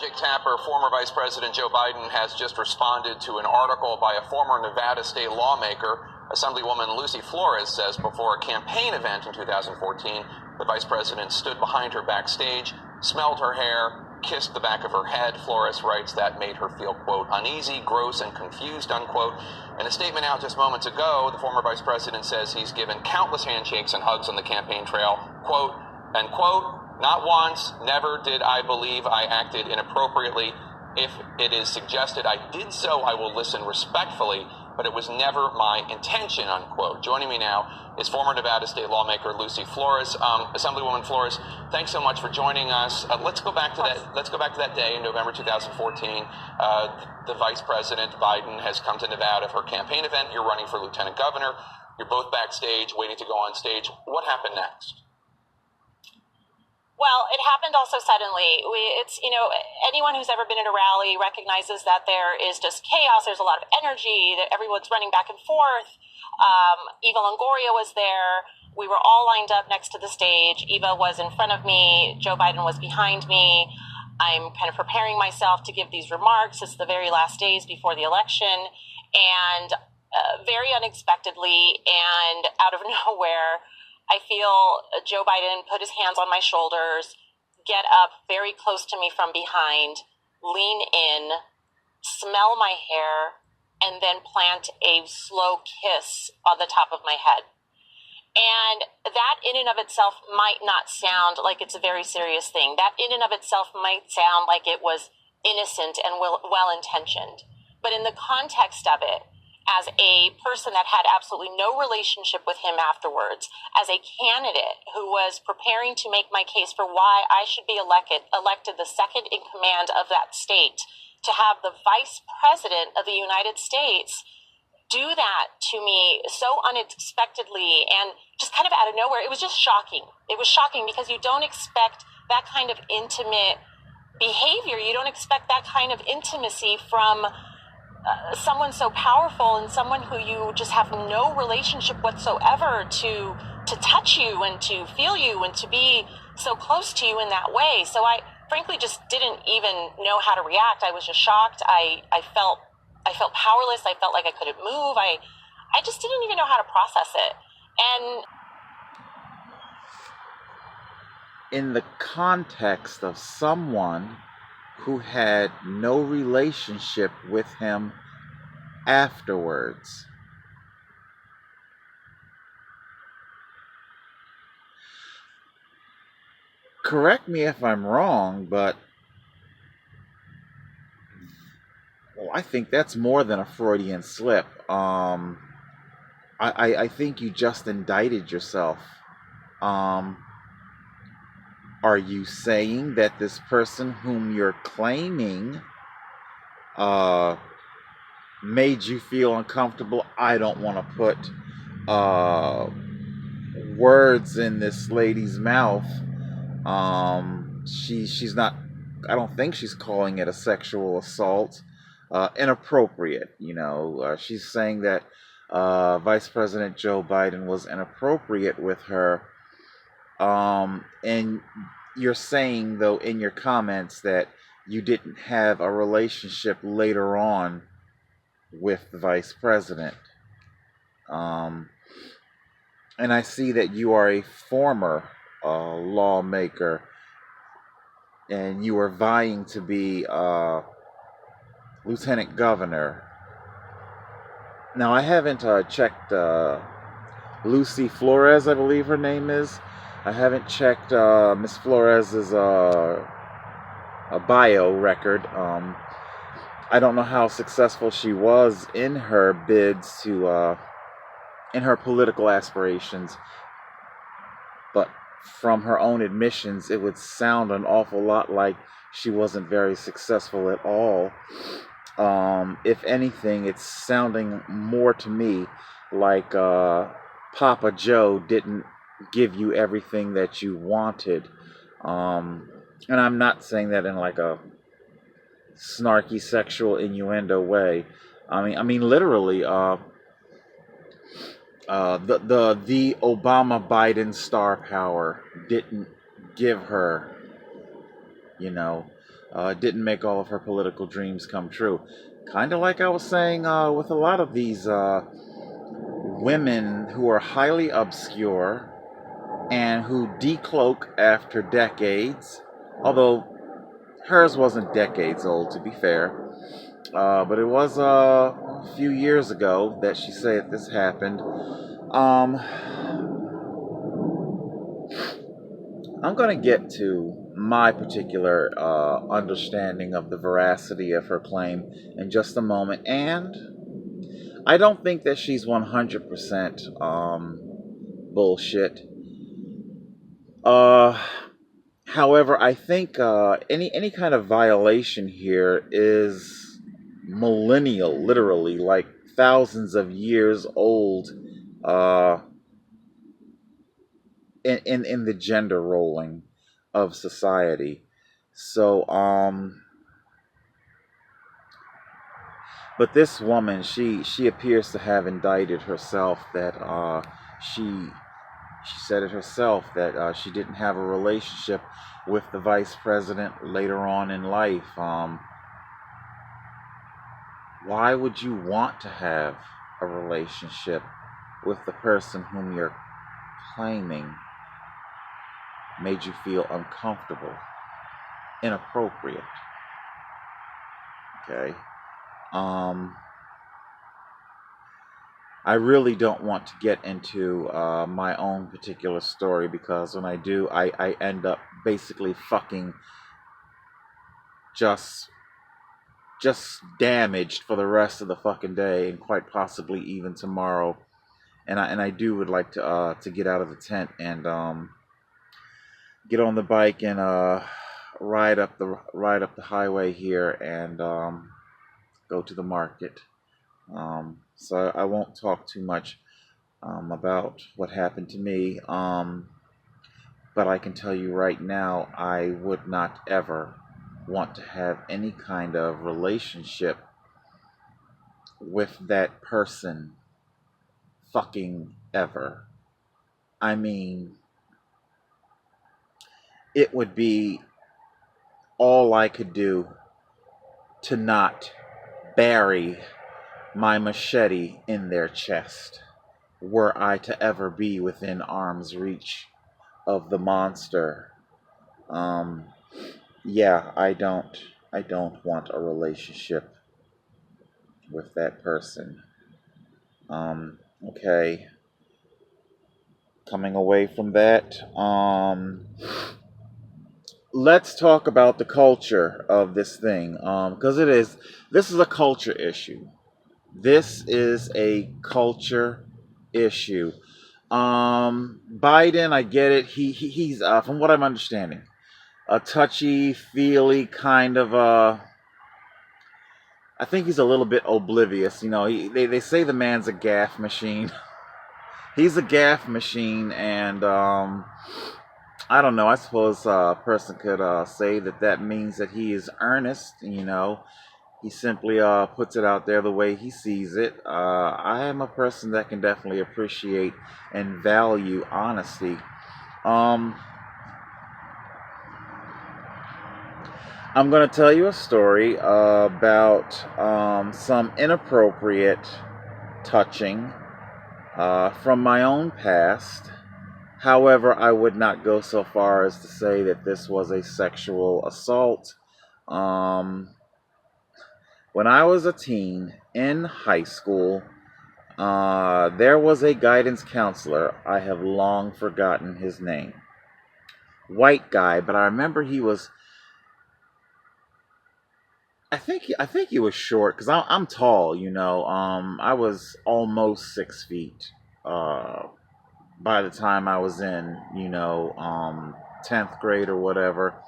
subject, Tapper. Former Vice President Joe Biden has just responded to an article by a former Nevada state lawmaker. Assemblywoman Lucy Flores says before a campaign event in 2014, the vice president stood behind her backstage, smelled her hair, kissed the back of her head. Flores writes that made her feel, quote, uneasy, gross, and confused, unquote. In a statement out just moments ago, the former vice president says he's given countless handshakes and hugs on the campaign trail, quote, and quote, not once, never did I believe I acted inappropriately. If it is suggested I did so, I will listen respectfully, but it was never my intention, unquote. Joining me now is former Nevada state lawmaker Lucy Flores. Assemblywoman Flores, thanks so much for joining us. Let's go back to that day in November 2014. The Vice President Biden has come to Nevada for a campaign event. You're running for lieutenant governor. You're both backstage, waiting to go on stage. What happened next? Well, it happened also suddenly. Anyone who's ever been at a rally recognizes that there is just chaos. There's a lot of energy, that everyone's running back and forth. Eva Longoria was there. We were all lined up next to the stage. Eva was in front of me. Joe Biden was behind me. I'm kind of preparing myself to give these remarks. It's the very last days before the election. And very unexpectedly and out of nowhere, I feel Joe Biden put his hands on my shoulders, get up very close to me from behind, lean in, smell my hair, and then plant a slow kiss on the top of my head. And that in and of itself might not sound like it's a very serious thing. That in and of itself might sound like it was innocent and well-intentioned. But in the context of it, as a person that had absolutely no relationship with him afterwards, as a candidate who was preparing to make my case for why I should be elected the second in command of that state, to have the vice president of the United States do that to me so unexpectedly and just kind of out of nowhere, it was just shocking. It was shocking because you don't expect that kind of intimate behavior. You don't expect that kind of intimacy from someone so powerful and someone who you just have no relationship whatsoever to touch you and to feel you and to be so close to you in that way. So I frankly just didn't even know how to react. I was just shocked. I felt powerless. I felt like I couldn't move. I just didn't even know how to process it. And in the context of someone who had no relationship with him afterwards. Correct me if I'm wrong, but I think that's more than a Freudian slip. I think you just indicted yourself. Are you saying that this person whom you're claiming made you feel uncomfortable? I don't want to put words in this lady's mouth. She's not, I don't think she's calling it a sexual assault. Inappropriate, she's saying that Vice President Joe Biden was inappropriate with her. And you're saying, though, in your comments that you didn't have a relationship later on with the vice president. And I see that you are a former lawmaker, and you are vying to be lieutenant governor. Now, I haven't checked Lucy Flores, I believe her name is. I haven't checked Miss Flores's a bio record. I don't know how successful she was in her bids to, in her political aspirations. But from her own admissions, it would sound an awful lot like she wasn't very successful at all. If anything, it's sounding more to me like Papa Joe didn't give you everything that you wanted. And I'm not saying that in like a snarky sexual innuendo way. I mean literally, the Obama Biden star power didn't give her, didn't make all of her political dreams come true. Kind of like I was saying with a lot of these women who are highly obscure and who decloak after decades, although hers wasn't decades old, to be fair. But it was a few years ago that she said this happened. I'm going to get to my particular understanding of the veracity of her claim in just a moment. And I don't think that she's 100% bullshit. However, I think any kind of violation here is millennial, literally, like thousands of years old in the gender rolling of society. So, but this woman, she appears to have indicted herself that she she said it herself that she didn't have a relationship with the vice president later on in life. Why would you want to have a relationship with the person whom you're claiming made you feel uncomfortable, inappropriate? Okay. I really don't want to get into my own particular story, because when I do, I end up basically fucking just damaged for the rest of the fucking day, and quite possibly even tomorrow. And I would like to get out of the tent and get on the bike and ride up the highway here and go to the market. So I won't talk too much about what happened to me. But I can tell you right now, I would not ever want to have any kind of relationship with that person fucking ever. I mean, it would be all I could do to not bury my machete in their chest were I to ever be within arm's reach of the monster. Yeah, I don't want a relationship with that person. Okay. Coming away from that, let's talk about the culture of this thing, because this is a culture issue. This is a culture issue. Biden, I get it. He's from what I'm understanding, a touchy-feely kind of I think he's a little bit oblivious. You know, they say the man's a gaffe machine. He's a gaffe machine, and I don't know. I suppose a person could say that means that he is earnest. You know, he simply puts it out there the way he sees it. I am a person that can definitely appreciate and value honesty. I'm going to tell you a story about some inappropriate touching from my own past. However, I would not go so far as to say that this was a sexual assault. When I was a teen in high school, there was a guidance counselor. I have long forgotten his name. White guy, but I remember he was. I think he was short, because I'm tall. You know, I was almost 6 feet. By the time I was in, 10th grade or whatever.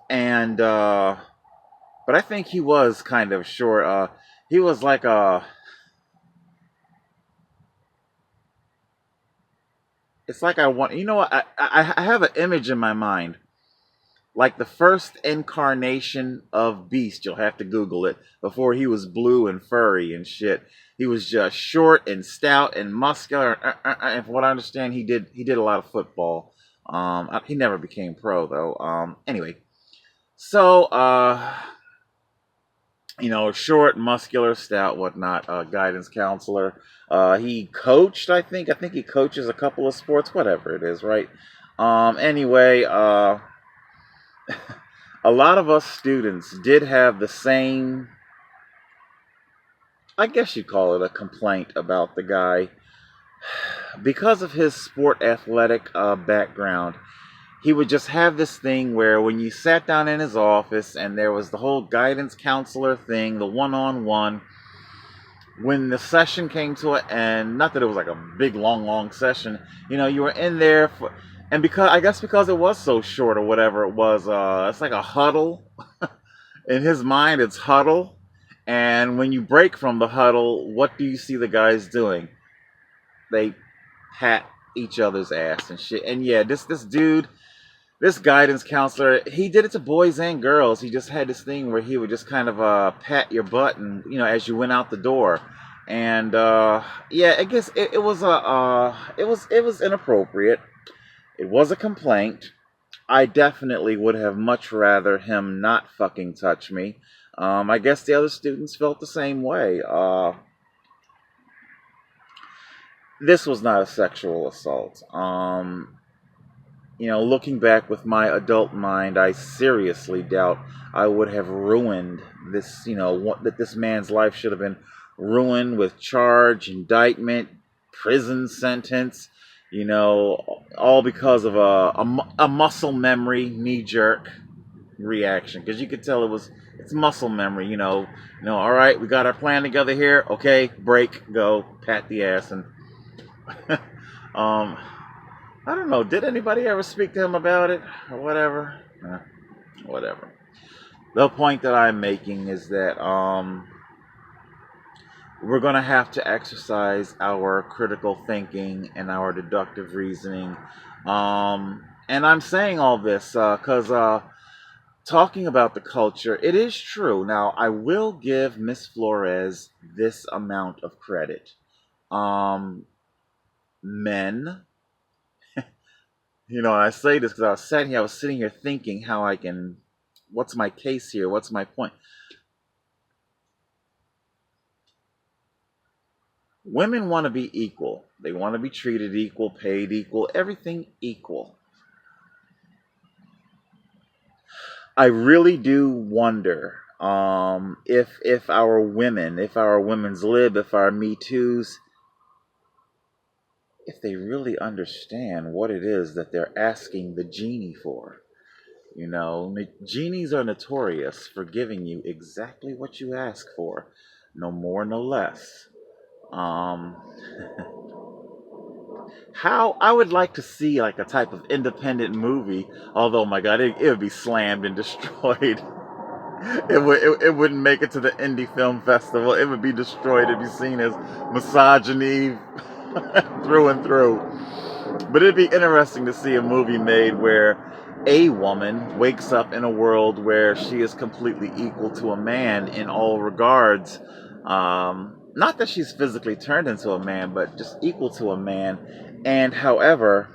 And, but I think he was kind of short. He was like it's like I want, what, I have an image in my mind. Like the first incarnation of Beast, you'll have to Google it, before he was blue and furry and shit. He was just short and stout and muscular. And from what I understand, he did a lot of football. He never became pro though. Anyway, So, short, muscular, stout, whatnot, guidance counselor. He coached, I think. I think he coaches a couple of sports, whatever it is, right? Anyway, a lot of us students did have the same, I guess you'd call it a complaint about the guy. Because of his sport athletic background, he would just have this thing where when you sat down in his office and there was the whole guidance counselor thing, the one-on-one, when the session came to an end, not that it was like a big, long session, you were in there for, and because it was so short or whatever it was, it's like a huddle. In his mind, it's huddle. And when you break from the huddle, what do you see the guys doing? They pat each other's ass and shit. And yeah, this dude, this guidance counselor, he did it to boys and girls. He just had this thing where he would just kind of pat your butt, and as you went out the door. And yeah, I guess it was inappropriate. It was a complaint. I definitely would have much rather him not fucking touch me. I guess the other students felt the same way. This was not a sexual assault. Looking back with my adult mind, I seriously doubt I would have ruined this, that this man's life should have been ruined with charge, indictment, prison sentence, all because of a muscle memory, knee-jerk reaction. Because you could tell it's muscle memory, all right, we got our plan together here, okay, break, go, pat the ass, and I don't know. Did anybody ever speak to him about it or whatever? Whatever. The point that I'm making is that we're going to have to exercise our critical thinking and our deductive reasoning. And I'm saying all this because talking about the culture, it is true. Now, I will give Miss Flores this amount of credit. Men... I say this because I was sitting here thinking what's my case here? What's my point? Women want to be equal. They want to be treated equal, paid equal, everything equal. I really do wonder if our women, if our women's lib, if our Me Too's, if they really understand what it is that they're asking the genie for. Genies are notorious for giving you exactly what you ask for, no more, no less. How I would like to see like a type of independent movie, although my God, it would be slammed and destroyed. It wouldn't make it to the indie film festival. It would be destroyed. It'd be seen as misogyny through and through. But it'd be interesting to see a movie made where a woman wakes up in a world where she is completely equal to a man in all regards. Not that she's physically turned into a man, but just equal to a man. And however,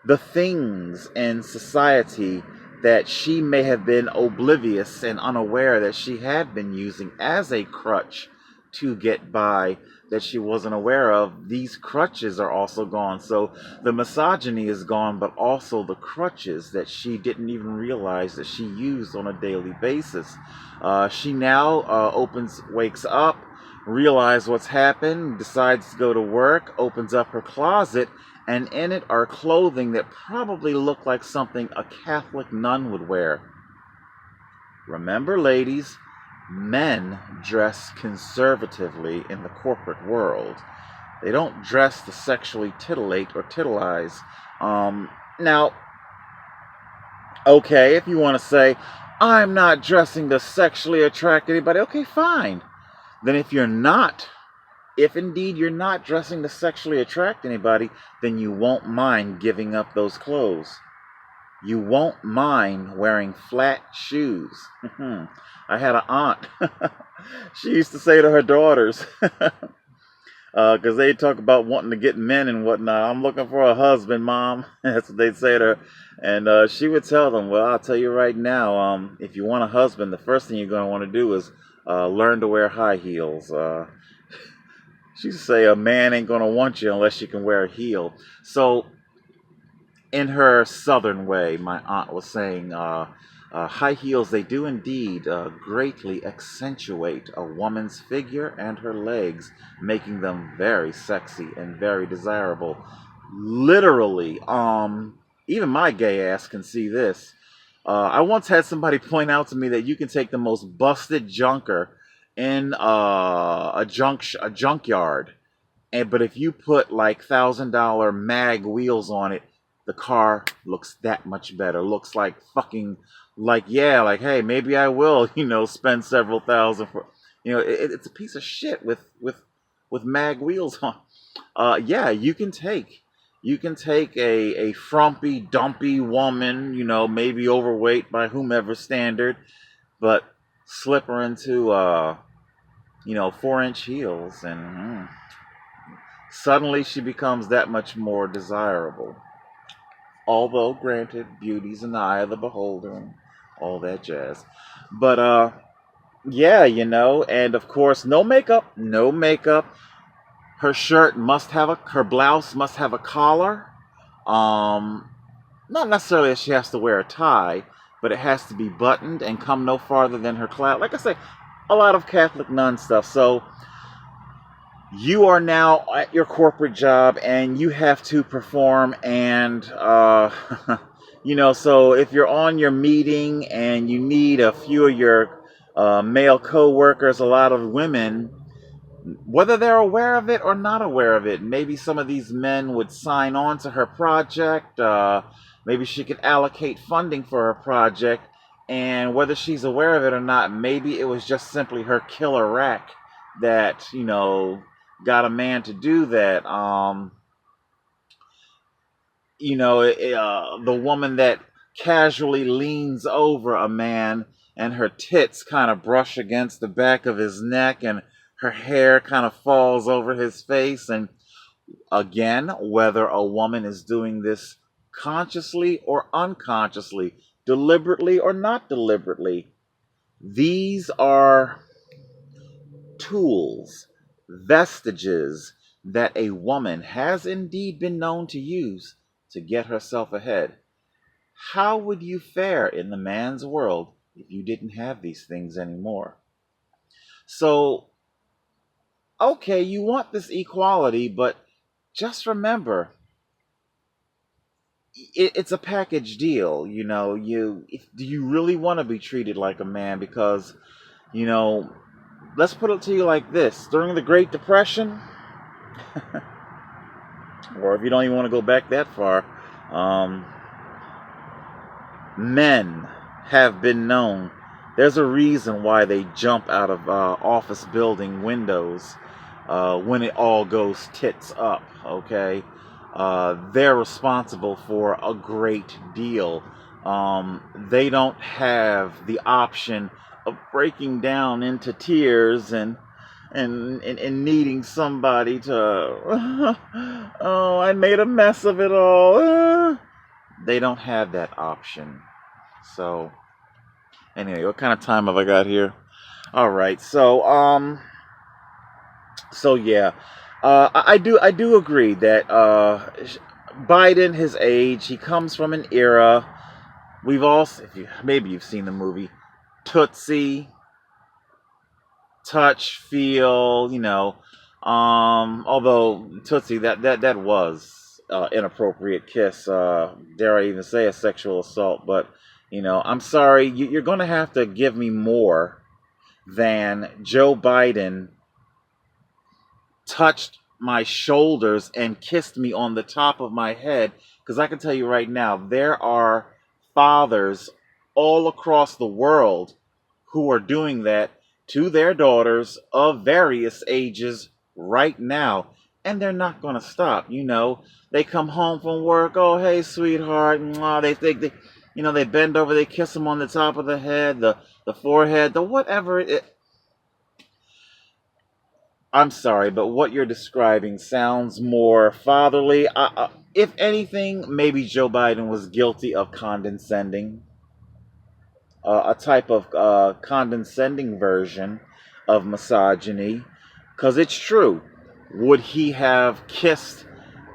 the things in society that she may have been oblivious and unaware that she had been using as a crutch to get by, that she wasn't aware of, these crutches are also gone. So the misogyny is gone, but also the crutches that she didn't even realize that she used on a daily basis. She now wakes up, realizes what's happened, decides to go to work, opens up her closet, and in it are clothing that probably look like something a Catholic nun would wear. Remember, ladies, men dress conservatively in the corporate world. They don't dress to sexually titillate or titillize. Now, okay, if you want to say, I'm not dressing to sexually attract anybody, okay, fine. Then if indeed you're not dressing to sexually attract anybody, then you won't mind giving up those clothes. You won't mind wearing flat shoes. I had an aunt. She used to say to her daughters, Because they talk about wanting to get men and whatnot. I'm looking for a husband, Mom. That's what they'd say to her. And she would tell them, well, I'll tell you right now, if you want a husband, the first thing you're going to want to do is learn to wear high heels. She used to say a man ain't going to want you unless you can wear a heel. So in her southern way, my aunt was saying, high heels, they do indeed greatly accentuate a woman's figure and her legs, making them very sexy and very desirable. Literally, even my gay ass can see this. I once had somebody point out to me that you can take the most busted junker in a junkyard, but if you put like $1,000 mag wheels on it, the car looks that much better. Looks like fucking, like, yeah, like, hey, maybe I will, spend several thousand for, it's a piece of shit with mag wheels on. Yeah, you can take a frumpy, dumpy woman, maybe overweight by whomever standard, but slip her into 4-inch heels, and suddenly she becomes that much more desirable. Although, granted, beauty's in the eye of the beholder and all that jazz. But, yeah, and of course, no makeup. Her her blouse must have a collar. Not necessarily that she has to wear a tie, but it has to be buttoned and come no farther than her clout. Like I say, a lot of Catholic nun stuff. So you are now at your corporate job and you have to perform, and so if you're on your meeting and you need a few of your male co-workers, a lot of women, whether they're aware of it or not aware of it, maybe some of these men would sign on to her project. Maybe she could allocate funding for her project, and whether she's aware of it or not, maybe it was just simply her killer rack that got a man to do that. The woman that casually leans over a man and her tits kind of brush against the back of his neck and her hair kind of falls over his face. And again, whether a woman is doing this consciously or unconsciously, deliberately or not deliberately, these are tools, vestiges that a woman has indeed been known to use to get herself ahead. How would you fare in the man's world if you didn't have these things anymore? So, okay, you want this equality, but just remember, it's a package deal. Do you really want to be treated like a man? Because, let's put it to you like this. During the Great Depression, or if you don't even want to go back that far, men have been known. There's a reason why they jump out of office building windows when it all goes tits up, okay? They're responsible for a great deal. They don't have the option of breaking down into tears and needing somebody to, oh, I made a mess of it all. They don't have that option. So, anyway, what kind of time have I got here? All right, so yeah, I do agree that Biden, his age, he comes from an era. We've all, maybe you've seen the movie Tootsie, touch, feel, although Tootsie, that was inappropriate kiss, dare I even say a sexual assault, but I'm sorry, you're going to have to give me more than Joe Biden touched my shoulders and kissed me on the top of my head, because I can tell you right now, there are fathers all across the world who are doing that to their daughters of various ages right now, and they're not going to stop. They come home from work, oh, hey, sweetheart, they bend over, they kiss them on the top of the head, the forehead, the whatever. I'm sorry, but what you're describing sounds more fatherly. If anything, maybe Joe Biden was guilty of condescending, a type of condescending version of misogyny. Because it's true. Would he have kissed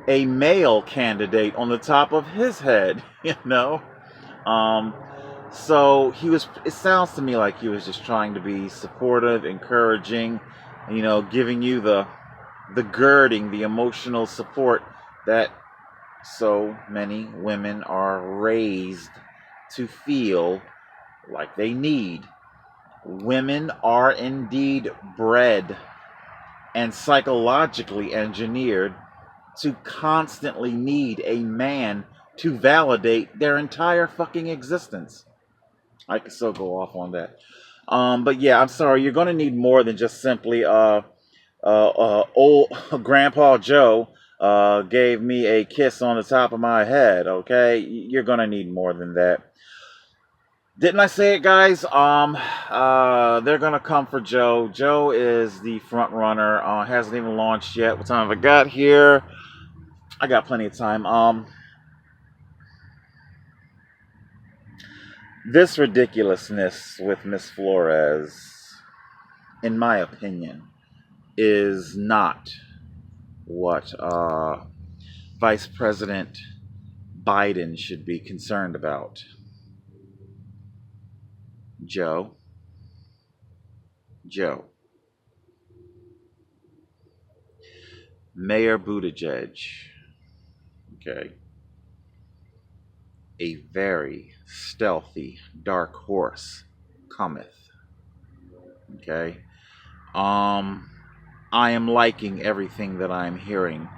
a male candidate on the top of his head? You know? Um, so he was. It sounds to me like he was just trying to be supportive, encouraging, giving you the girding, the emotional support that so many women are raised to feel like they need. Women are indeed bred and psychologically engineered to constantly need a man to validate their entire fucking existence. I could still go off on that. But yeah, I'm sorry. You're going to need more than just simply old Grandpa Joe gave me a kiss on the top of my head. Okay, you're going to need more than that. Didn't I say it, guys? They're gonna come for Joe. Joe is the front runner. Hasn't even launched yet. What time have I got here? I got plenty of time. This ridiculousness with Miss Flores, in my opinion, is not what Vice President Biden should be concerned about. Joe. Mayor Buttigieg. Okay. A very stealthy dark horse cometh. Okay. I am liking everything that I'm hearing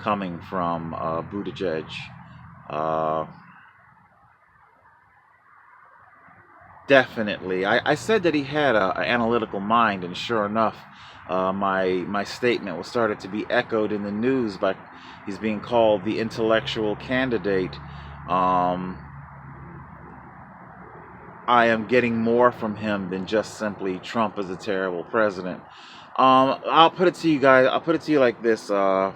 coming from Buttigieg. Definitely. I said that he had an analytical mind, and sure enough, my statement was started to be echoed in the news by he's being called the intellectual candidate. I am getting more from him than just simply Trump is a terrible president. I'll put it to you guys. I'll put it to you like this. Guys.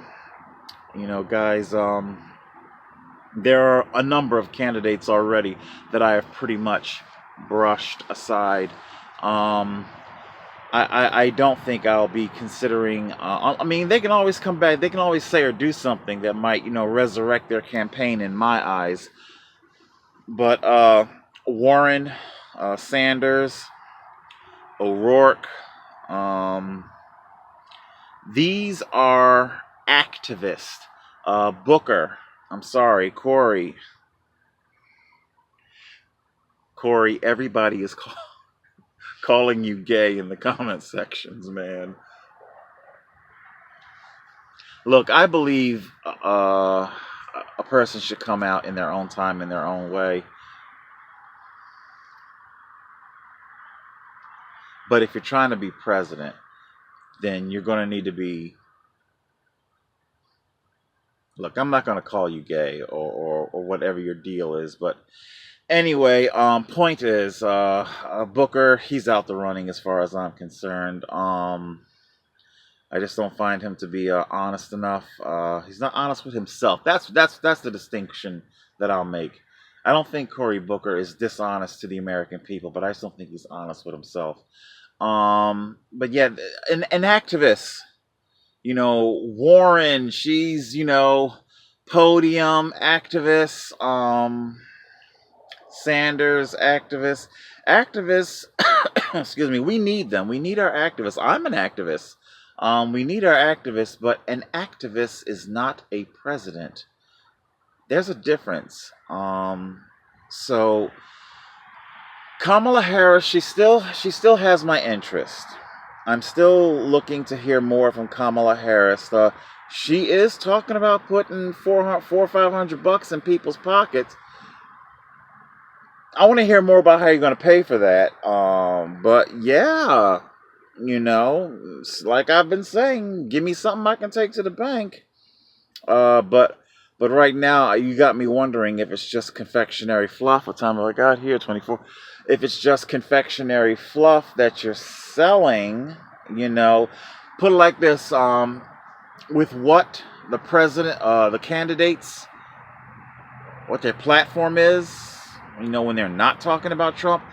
There are a number of candidates already that I have pretty much brushed aside. I don't think I'll be considering. I mean, they can always come back. They can always say or do something that might, resurrect their campaign in my eyes. But Warren, Sanders, O'Rourke, these are activists. Booker, I'm sorry, Corey, everybody is calling you gay in the comment sections, man. Look, I believe a person should come out in their own time, in their own way. But if you're trying to be president, then you're going to need to be... Look, I'm not going to call you gay or whatever your deal is, but anyway, point is, Booker, he's out the running as far as I'm concerned. I just don't find him to be honest enough. He's not honest with himself. That's the distinction that I'll make. I don't think Cory Booker is dishonest to the American people, but I just don't think he's honest with himself. But yeah, an activist. Warren, she's, podium activist. Sanders, activist. Activists, excuse me, we need them. We need our activists. I'm an activist. We need our activists, but an activist is not a president. There's a difference. So Kamala Harris, she still has my interest. I'm still looking to hear more from Kamala Harris. She is talking about putting $400 or $500 in people's pockets. I want to hear more about how you're going to pay for that. But yeah, like I've been saying, give me something I can take to the bank. But right now, you got me wondering if it's just confectionery fluff. What time have I got here? 24. If it's just confectionery fluff that you're selling, put it like this: with what the president, the candidates, what their platform is, when they're not talking about Trump,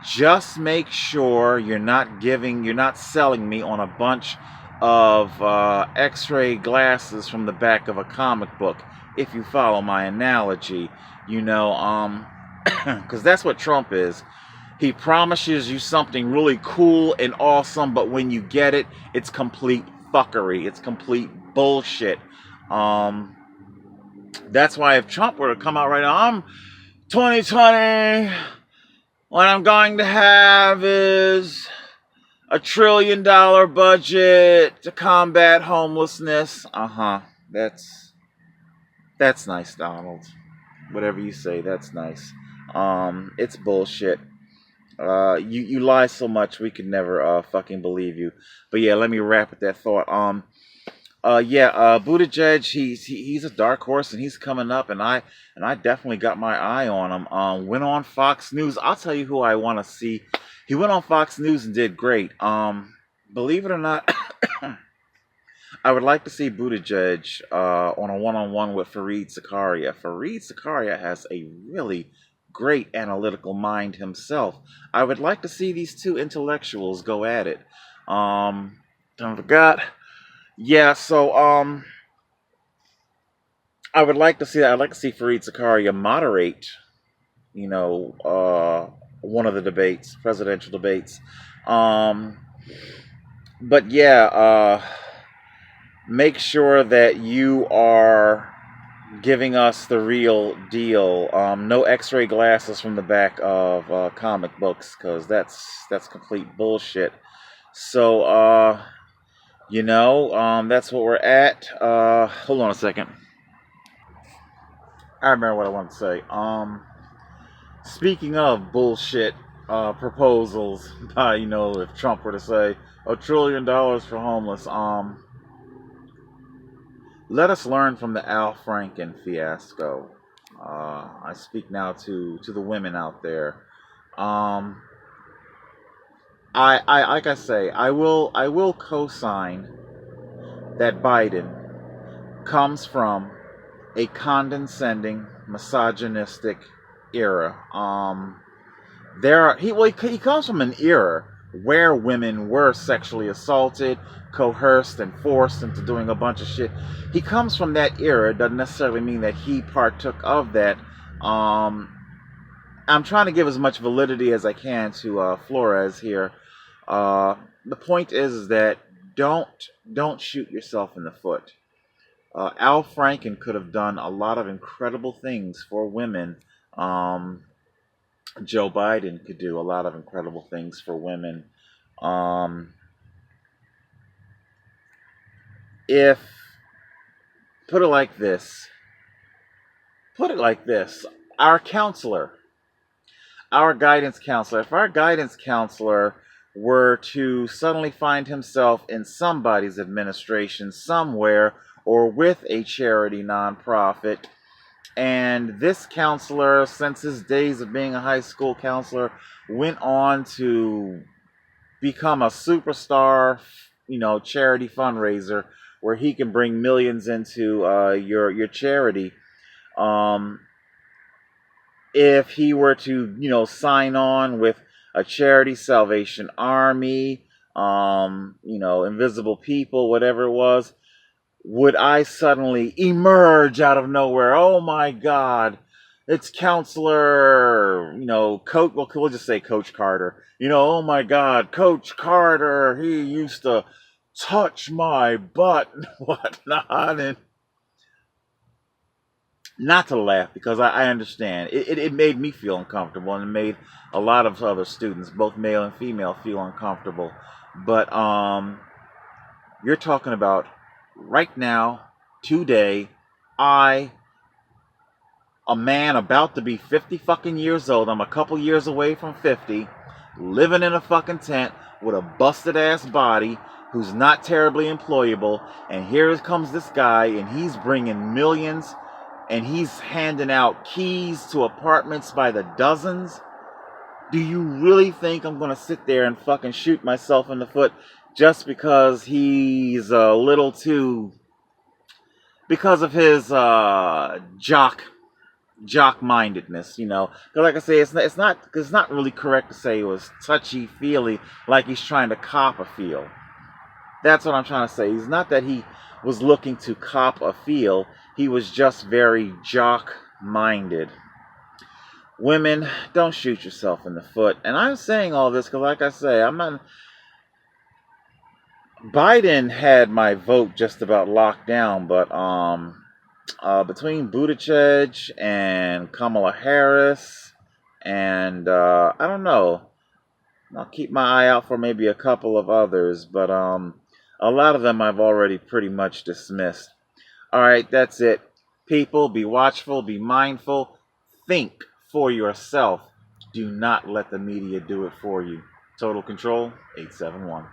just make sure you're not selling me on a bunch of x-ray glasses from the back of a comic book, if you follow my analogy, because that's what Trump is. He promises you something really cool and awesome, but when you get it, it's complete fuckery. It's complete bullshit. That's why if Trump were to come out right now, I'm 2020, what I'm going to have is $1 trillion budget to combat homelessness. That's nice, Donald. Whatever you say, that's nice. It's bullshit. You lie so much we could never fucking believe you. But yeah, let me wrap with that thought. Buttigieg, he's a dark horse and he's coming up, and I definitely got my eye on him. Went on Fox News. I'll tell you who I want to see. He went on Fox News and did great. Believe it or not, I would like to see Buttigieg on a one-on-one with Fareed Zakaria. Fareed Zakaria has a really great analytical mind himself. I would like to see these two intellectuals go at it. Don't forget. Yeah, so I would like to see that. I'd like to see Fareed Zakaria moderate, one of the debates, presidential debates. But yeah, make sure that you are giving us the real deal. No x-ray glasses from the back of comic books, because that's complete bullshit. So that's what we're at. Hold on a second. I remember what I wanted to say. Speaking of bullshit proposals, if Trump were to say $1 trillion for homeless, let us learn from the Al Franken fiasco. I speak now to the women out there. I like I say, I will co-sign that Biden comes from a condescending, misogynistic era. He comes from an era where women were sexually assaulted, coerced, and forced into doing a bunch of shit. He comes from that era. It doesn't necessarily mean that he partook of that. I'm trying to give as much validity as I can to Flores here. The point is that don't shoot yourself in the foot. Al Franken could have done a lot of incredible things for women. Joe Biden could do a lot of incredible things for women. If put it like this, our counselor, our guidance counselor, if our guidance counselor were to suddenly find himself in somebody's administration somewhere or with a charity nonprofit, and this counselor, since his days of being a high school counselor, went on to become a superstar, charity fundraiser where he can bring millions into your charity. If he were to, sign on with a charity, Salvation Army, Invisible People, whatever it was, would I suddenly emerge out of nowhere? Oh my God, it's Counselor, Coach, well, we'll just say Coach Carter. Oh my God, Coach Carter, he used to touch my butt and whatnot. And not to laugh, because I understand. It made me feel uncomfortable, and it made a lot of other students, both male and female, feel uncomfortable. But you're talking about right now, today, a man about to be 50 fucking years old, I'm a couple years away from 50, living in a fucking tent with a busted ass body who's not terribly employable, and here comes this guy, and he's bringing millions, and he's handing out keys to apartments by the dozens. Do you really think I'm going to sit there and fucking shoot myself in the foot just because he's a little too, because of his jock mindedness, you know? 'Cause like I say, it's not really correct to say it was touchy feely, like he's trying to cop a feel. That's what I'm trying to say. It's not that he was looking to cop a feel. He was just very jock minded. Women, don't shoot yourself in the foot. And I'm saying all this because, like I say, I'm not. Biden had my vote just about locked down, but between Buttigieg and Kamala Harris, and I don't know. I'll keep my eye out for maybe a couple of others, but a lot of them I've already pretty much dismissed. All right, that's it. People, be watchful, be mindful, think for yourself. Do not let the media do it for you. Total Control, 871.